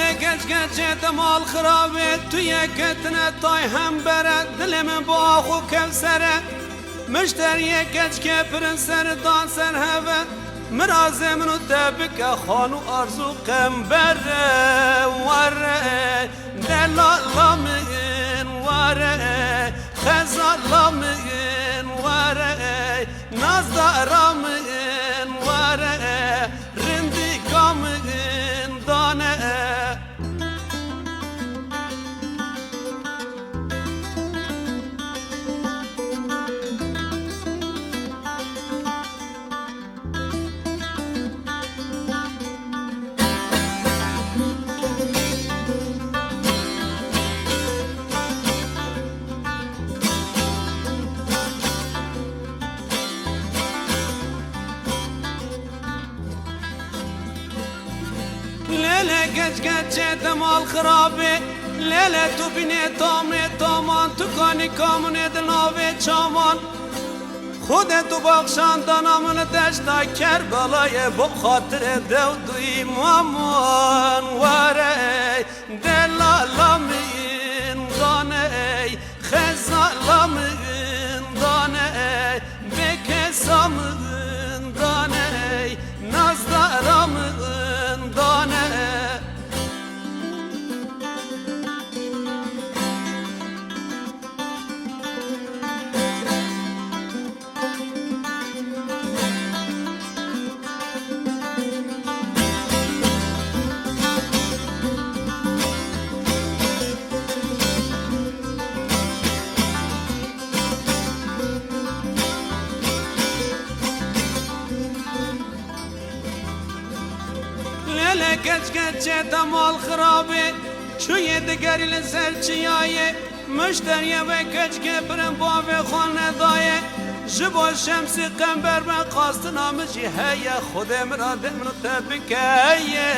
لیلی گچ گچ دمال خرابه توی کتنه تای هم بره دلم با آخو کفسره مشتری گچ که پرنسر دان سر هوه مرازه منو تبک خانو آرزو قنبره وره دلالا من وره خزالا من وره نازدارا من وره رندیکا من دانه لیلی گچ گچ دمال خرابه لیلی تو بینه تامان تو کانی کامونه دلاوه چامان خودت تو بخشان دانامون دشتا کربلای با خاطر دودوی مامان واره دلالا من دانه خزالا من دانه بکسا من دانه نازدارا من دانه لیلی گچ گچ دمال خرابه شوی دگری لسر چیایه مشتریه و گچ که پرن باوی خانه دایه جبو شمسی قنبر من خواست نامجی هیه خودم را دمرو تبکیه